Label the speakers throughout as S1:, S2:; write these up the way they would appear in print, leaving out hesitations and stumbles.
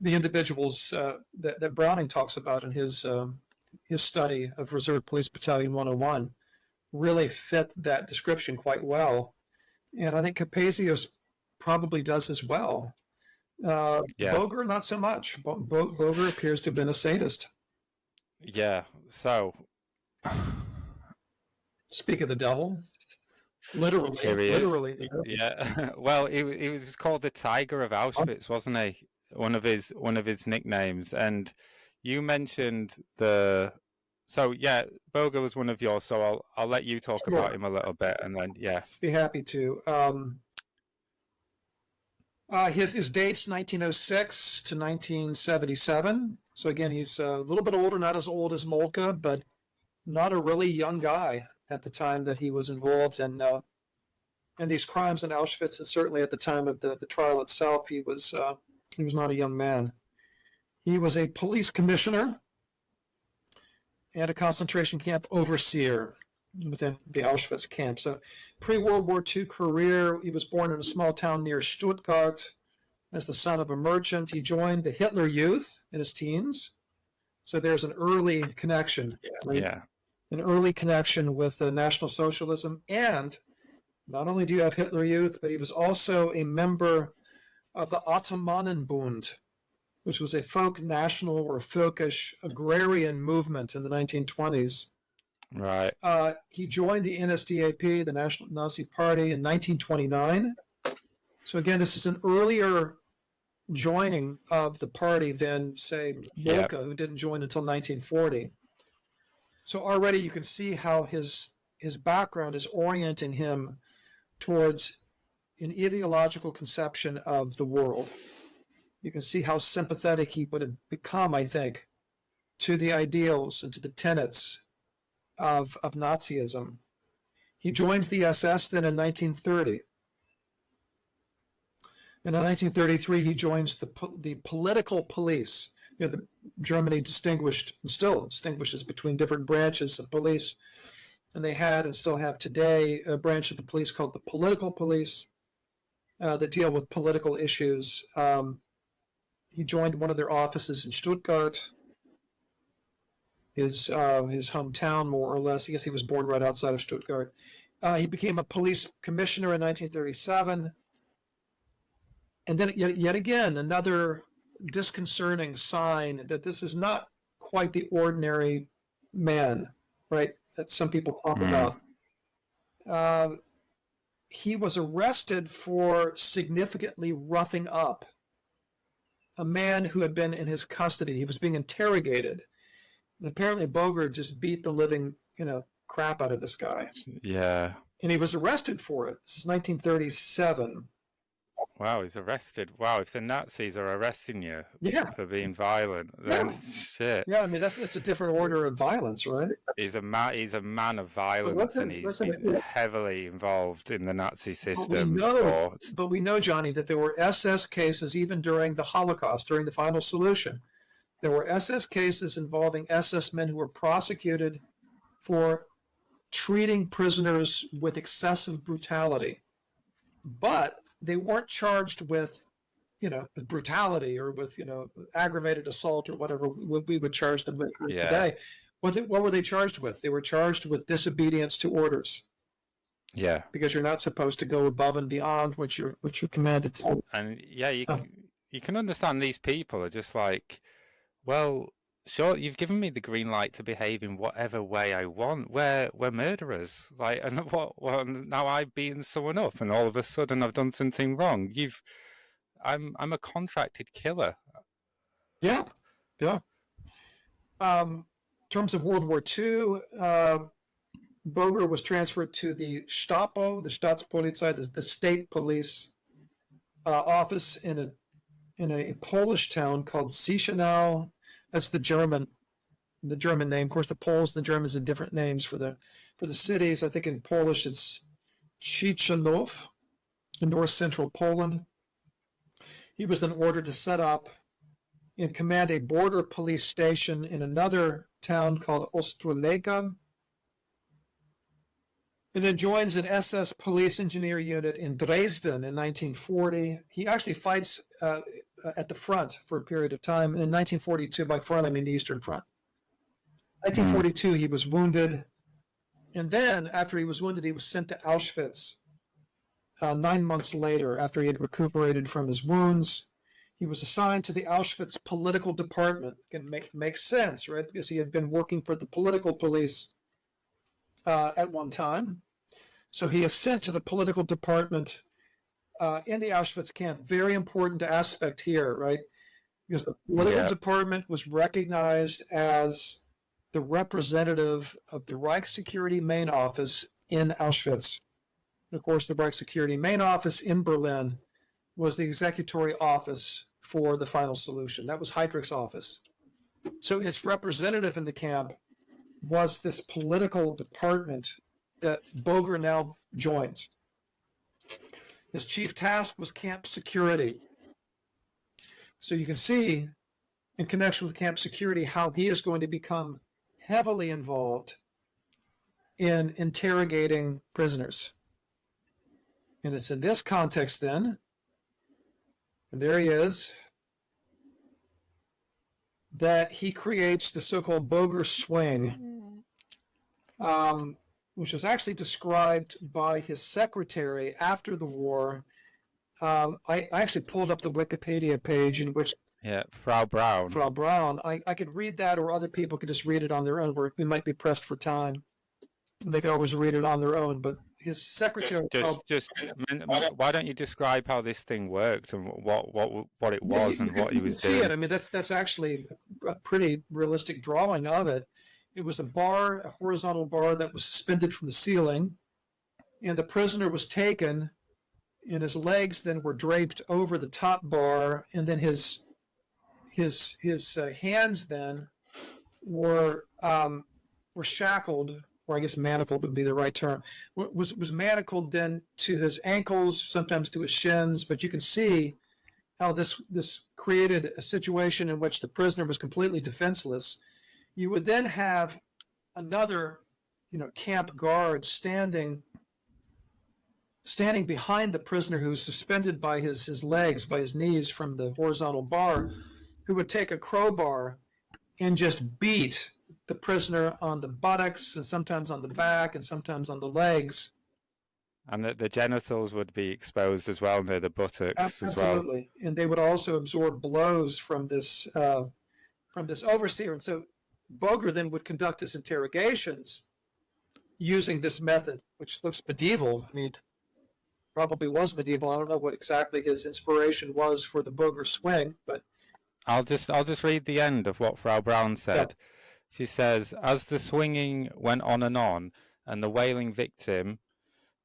S1: the individuals that Browning talks about in his study of Reserve Police Battalion 101 really fit that description quite well. And I think Cappasius probably does as well. Boger, not so much. Boger appears to have been a sadist.
S2: Yeah, so...
S1: Speak of the devil. Literally.
S2: Here he
S1: literally.
S2: is. Yeah. Well, he was called the Tiger of Auschwitz, wasn't he? One of his nicknames. And you mentioned the... So, yeah, Boger was one of yours, so I'll let you talk about him a little bit, and then, yeah.
S1: Be happy to. His date's 1906 to 1977. So again, he's a little bit older, not as old as Moltke, but not a really young guy at the time that he was involved in these crimes in Auschwitz, and certainly at the time of the trial itself, he was not a young man. He was a police commissioner and a concentration camp overseer within the Auschwitz camp. So pre-World War II career, he was born in a small town near Stuttgart as the son of a merchant. He joined the Hitler Youth in his teens. So there's an early connection. Right? Yeah. An early connection with National Socialism. And not only do you have Hitler Youth, but he was also a member of the Ottomanenbund, which was a folk national or folkish agrarian movement in the 1920s.
S2: Right.
S1: He joined the NSDAP, the National Nazi Party, in 1929. So again, this is an earlier joining of the party than, say, Moltke, who didn't join until 1940. So already you can see how his background is orienting him towards an ideological conception of the world. You can see how sympathetic he would have become, I think, to the ideals and to the tenets of Nazism. He joined the SS then in 1930. And in 1933, he joins the political police. You know, Germany still distinguishes between different branches of police. And they had and still have today a branch of the police called the political police that deal with political issues. He joined one of their offices in Stuttgart, his hometown, more or less. I guess he was born right outside of Stuttgart. He became a police commissioner in 1937. And then yet again, another disconcerting sign that this is not quite the ordinary man, right, that some people talk about. He was arrested for significantly roughing up a man who had been in his custody. He was being interrogated. And apparently Boger just beat the living, crap out of this guy.
S2: Yeah.
S1: And he was arrested for it. This is 1937.
S2: Wow, he's arrested. Wow, if the Nazis are arresting you for being violent, then shit.
S1: Yeah, I mean that's a different order of violence, right?
S2: He's a man of violence, and he's been heavily involved in the Nazi system.
S1: But we know, Johnny, that there were SS cases even during the Holocaust, during the final solution. There were SS cases involving SS men who were prosecuted for treating prisoners with excessive brutality. But they weren't charged with, with brutality or with, aggravated assault or whatever we would charge them with today. What were they charged with? They were charged with disobedience to orders.
S2: Yeah.
S1: Because you're not supposed to go above and beyond what you're commanded to.
S2: And you can understand these people are just like, well, sure, you've given me the green light to behave in whatever way I want. We're murderers. Like, and now I've beaten someone up, and all of a sudden I've done something wrong. I'm a contracted killer.
S1: Yeah. In terms of World War II, Boger was transferred to the Gestapo, the Staatspolizei, the state police office in a Polish town called Ciechanów. That's the German name. Of course, the Poles and the Germans have different names for the cities. I think in Polish it's Ciechanów, in north central Poland. He was then ordered to set up and command a border police station in another town called Ostrołęka, and then joins an SS police engineer unit in Dresden in 1940. He actually fights at the front for a period of time. And in 1942, by front, I mean the Eastern Front. 1942, he was wounded. And then, after he was wounded, he was sent to Auschwitz 9 months later, after he had recuperated from his wounds. He was assigned to the Auschwitz political department. It makes sense, right? Because he had been working for the political police at one time. So he is sent to the political department in the Auschwitz camp. Very important aspect here, right? Because the political department was recognized as the representative of the Reich Security main office in Auschwitz. And of course, the Reich Security main office in Berlin was the executory office for the final solution. That was Heydrich's office. So its representative in the camp was this political department that Boger now joins. His chief task was camp security. So you can see, in connection with camp security, how he is going to become heavily involved in interrogating prisoners. And it's in this context then, and there he is, that he creates the so-called Boger swing, which was actually described by his secretary after the war. I actually pulled up the Wikipedia page in which
S2: Frau Braun.
S1: Frau Braun. I could read that, or other people could just read it on their own. We might be pressed for time. They could always read it on their own. But his secretary.
S2: Why don't you describe how this thing worked and what it was and what he was doing?
S1: See it. I mean, that's actually a pretty realistic drawing of it. It was a horizontal bar that was suspended from the ceiling, and the prisoner was taken, and his legs then were draped over the top bar, and then his hands then were shackled, or I guess manacled would be the right term. Was manacled then to his ankles, sometimes to his shins. But you can see how this created a situation in which the prisoner was completely defenseless. You would then have another, camp guard standing behind the prisoner who's suspended by his legs, by his knees from the horizontal bar, who would take a crowbar and just beat the prisoner on the buttocks and sometimes on the back and sometimes on the legs.
S2: And the genitals would be exposed as well, near the buttocks as well.
S1: Absolutely. And they would also absorb blows from this overseer. And so Boger then would conduct his interrogations using this method, which looks medieval. I mean, probably was medieval. I don't know what exactly his inspiration was for the Boger swing, but
S2: I'll just read the end of what Frau Braun said. Yeah. She says, as the swinging went on, and the wailing victim,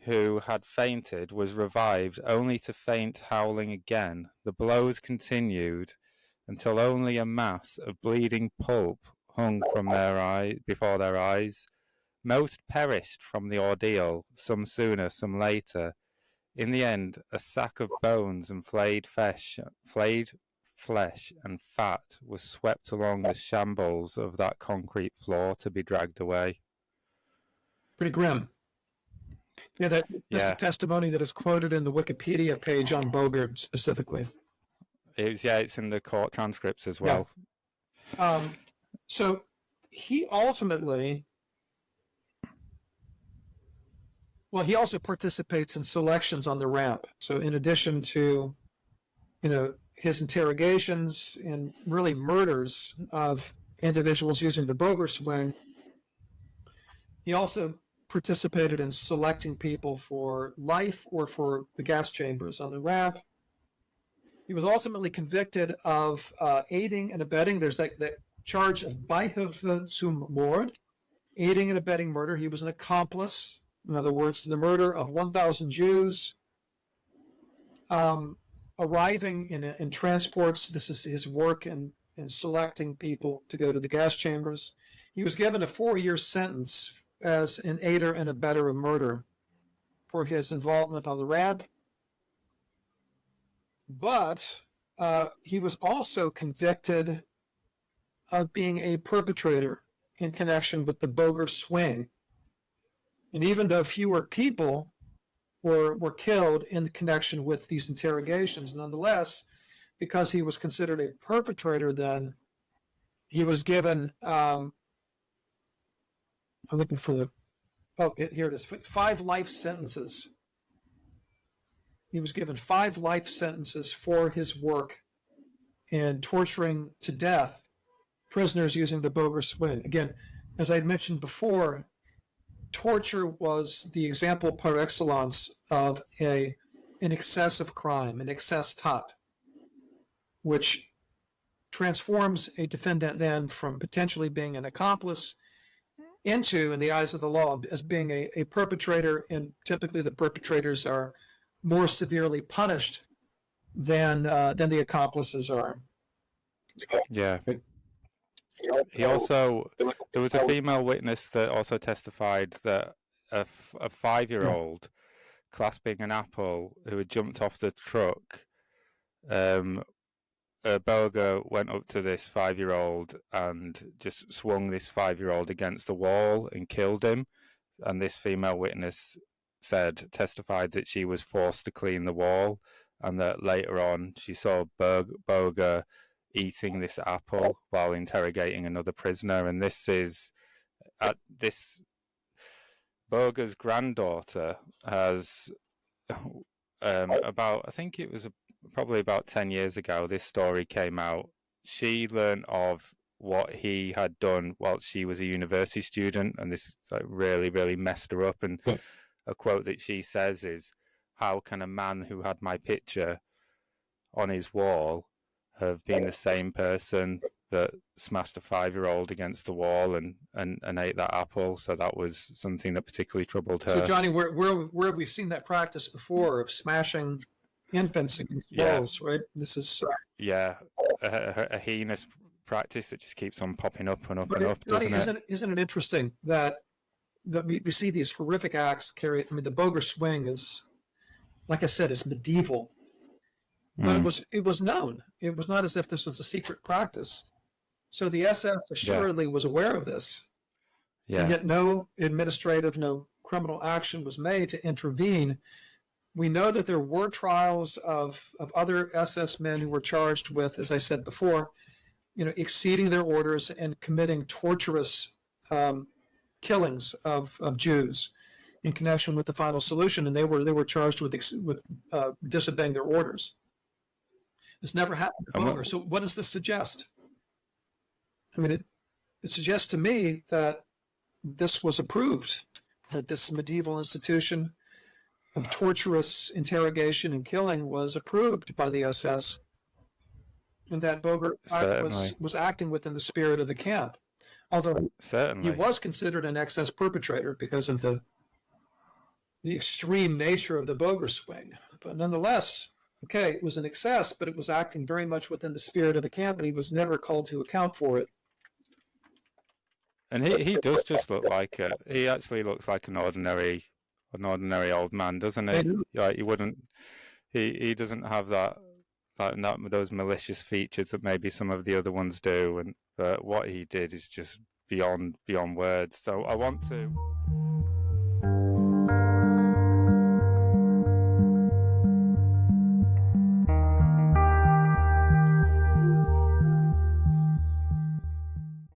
S2: who had fainted, was revived, only to faint howling again, the blows continued until only a mass of bleeding pulp hung from before their eyes. Most perished from the ordeal, some sooner, some later. In the end, a sack of bones and flayed flesh and fat was swept along the shambles of that concrete floor to be dragged away.
S1: Pretty grim. Yeah, that's a testimony that is quoted in the Wikipedia page on Boger specifically.
S2: It's in the court transcripts as well.
S1: Yeah. So he ultimately, he also participates in selections on the ramp. So in addition to, his interrogations and really murders of individuals using the Boger swing, he also participated in selecting people for life or for the gas chambers on the ramp. He was ultimately convicted of aiding and abetting. There's that charge of Beihilfe zum Mord, aiding and abetting murder. He was an accomplice, in other words, to the murder of 1,000 Jews. Arriving in transports, this is his work in selecting people to go to the gas chambers. He was given a 4-year sentence as an aider and abetter of murder for his involvement on the ramp. But he was also convicted of being a perpetrator in connection with the Boger swing. And even though fewer people were killed in connection with these interrogations, nonetheless, because he was considered a perpetrator, then he was given, I'm looking for here it is, 5 life sentences. He was given 5 life sentences for his work in torturing to death prisoners using the Boger swing. Again, as I had mentioned before, torture was the example par excellence of an excessive crime, an excess-tat, which transforms a defendant then from potentially being an accomplice into, in the eyes of the law, as being a perpetrator, and typically the perpetrators are more severely punished than the accomplices are.
S2: Yeah. He also, there was a female witness that also testified that a 5-year-old clasping an apple who had jumped off the truck, Boger went up to this 5-year-old and just swung this 5-year-old against the wall and killed him. And this female witness testified that she was forced to clean the wall, and that later on she saw Boger eating this apple while interrogating another prisoner. And this is Boger's granddaughter has I think it was probably about 10 years ago, this story came out. She learned of what he had done while she was a university student, and this really, really messed her up. And a quote that she says is, "How can a man who had my picture on his wall have been the same person that smashed a 5-year-old against the wall and ate that apple?" So that was something that particularly troubled her.
S1: So, Johnny, where have we seen that practice before of smashing infants against walls, right? This is
S2: a heinous practice that just keeps on popping up and up and up,
S1: Johnny,
S2: doesn't it?
S1: Isn't it interesting that we see these horrific acts carry? I mean, the Boger swing is, like I said, it's medieval, but it was known. It was not as if this was a secret practice. So the SS assuredly was aware of this, and yet no administrative, no criminal action was made to intervene. We know that there were trials of other SS men who were charged with, as I said before, exceeding their orders and committing torturous killings of Jews in connection with the final solution, and they were charged with disobeying their orders. This never happened to Boger. So what does this suggest? I mean, it suggests to me that this was approved, that this medieval institution of torturous interrogation and killing was approved by the SS, and that Boger was acting within the spirit of the camp. Although he was considered an excess perpetrator because of the extreme nature of the Boger swing. But nonetheless, okay, it was an excess, but it was acting very much within the spirit of the camp, and he was never called to account for it.
S2: And he does just look like he actually looks like an ordinary old man, doesn't he? Like, he doesn't have those malicious features that maybe some of the other ones do, but what he did is just beyond words. So I want to